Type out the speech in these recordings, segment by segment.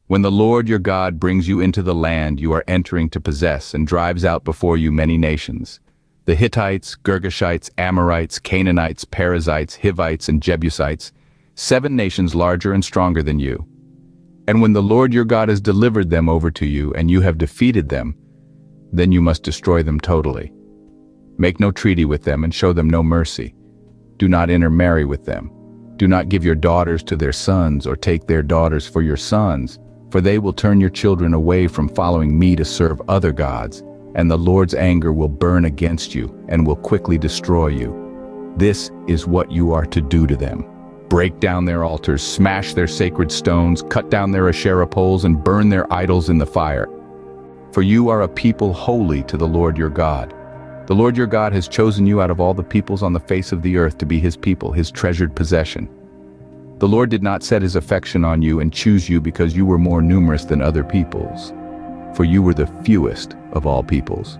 When the Lord your God brings you into the land you are entering to possess and drives out before you many nations, the Hittites, Girgashites, Amorites, Canaanites, Perizzites, Hivites, and Jebusites, 7 nations larger and stronger than you. And when the Lord your God has delivered them over to you and you have defeated them, then you must destroy them totally. Make no treaty with them and show them no mercy. Do not intermarry with them. Do not give your daughters to their sons or take their daughters for your sons, for they will turn your children away from following me to serve other gods, and the Lord's anger will burn against you and will quickly destroy you. This is what you are to do to them. Break down their altars, smash their sacred stones, cut down their Asherah poles, and burn their idols in the fire. For you are a people holy to the Lord your God. The Lord your God has chosen you out of all the peoples on the face of the earth to be his people, his treasured possession. The Lord did not set his affection on you and choose you because you were more numerous than other peoples, for you were the fewest of all peoples.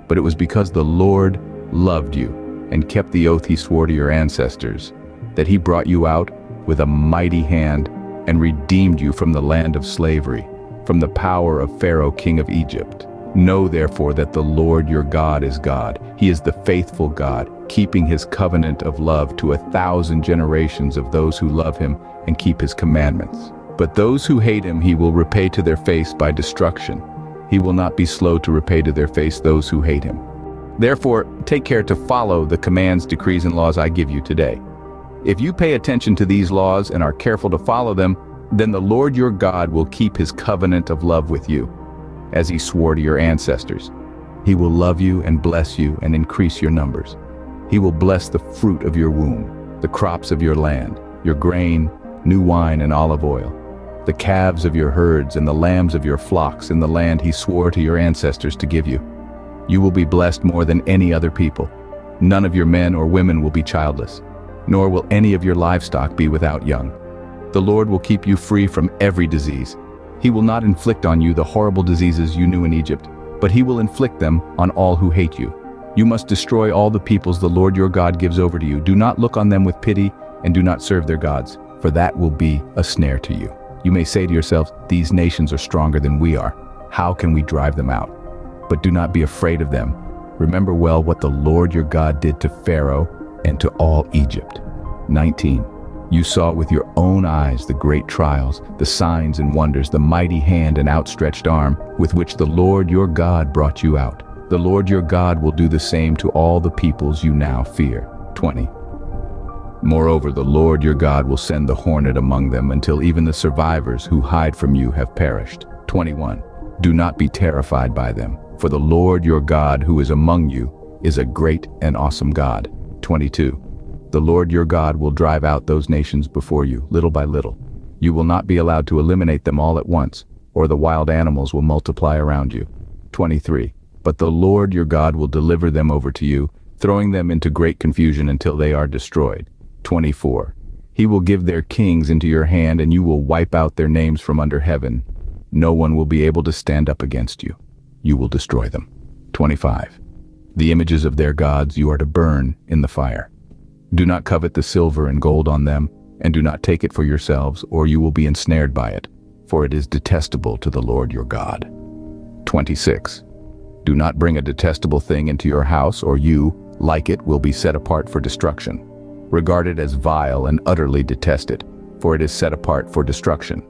But it was because the Lord loved you and kept the oath he swore to your ancestors, that he brought you out with a mighty hand and redeemed you from the land of slavery, from the power of Pharaoh, king of Egypt. Know therefore that the Lord your God is God. He is the faithful God, keeping his covenant of love to 1,000 generations of those who love him and keep his commandments. But those who hate him he will repay to their face by destruction. He will not be slow to repay to their face those who hate him. Therefore, take care to follow the commands, decrees, and laws I give you today. If you pay attention to these laws and are careful to follow them, then the Lord your God will keep his covenant of love with you, as he swore to your ancestors. He will love you and bless you and increase your numbers. He will bless the fruit of your womb, the crops of your land, your grain, new wine and olive oil, the calves of your herds and the lambs of your flocks in the land he swore to your ancestors to give you. You will be blessed more than any other people. None of your men or women will be childless, nor will any of your livestock be without young. The Lord will keep you free from every disease. He will not inflict on you the horrible diseases you knew in Egypt, but he will inflict them on all who hate you. You must destroy all the peoples the Lord your God gives over to you. Do not look on them with pity and do not serve their gods, for that will be a snare to you. You may say to yourselves, these nations are stronger than we are. How can we drive them out? But do not be afraid of them. Remember well what the Lord your God did to Pharaoh and to all Egypt. 19. You saw with your own eyes the great trials, the signs and wonders, the mighty hand and outstretched arm with which the Lord your God brought you out. The Lord your God will do the same to all the peoples you now fear. 20. Moreover, the Lord your God will send the hornet among them until even the survivors who hide from you have perished. 21. Do not be terrified by them, for the Lord your God who is among you is a great and awesome God. 22. The Lord your God will drive out those nations before you, little by little. You will not be allowed to eliminate them all at once, or the wild animals will multiply around you. 23. But the Lord your God will deliver them over to you, throwing them into great confusion until they are destroyed. 24. He will give their kings into your hand and you will wipe out their names from under heaven. No one will be able to stand up against you. You will destroy them. 25. The images of their gods you are to burn in the fire. Do not covet the silver and gold on them, and do not take it for yourselves, or you will be ensnared by it, for it is detestable to the Lord your God. 26. Do not bring a detestable thing into your house, or you, like it, will be set apart for destruction. Regard it as vile and utterly detest it, for it is set apart for destruction.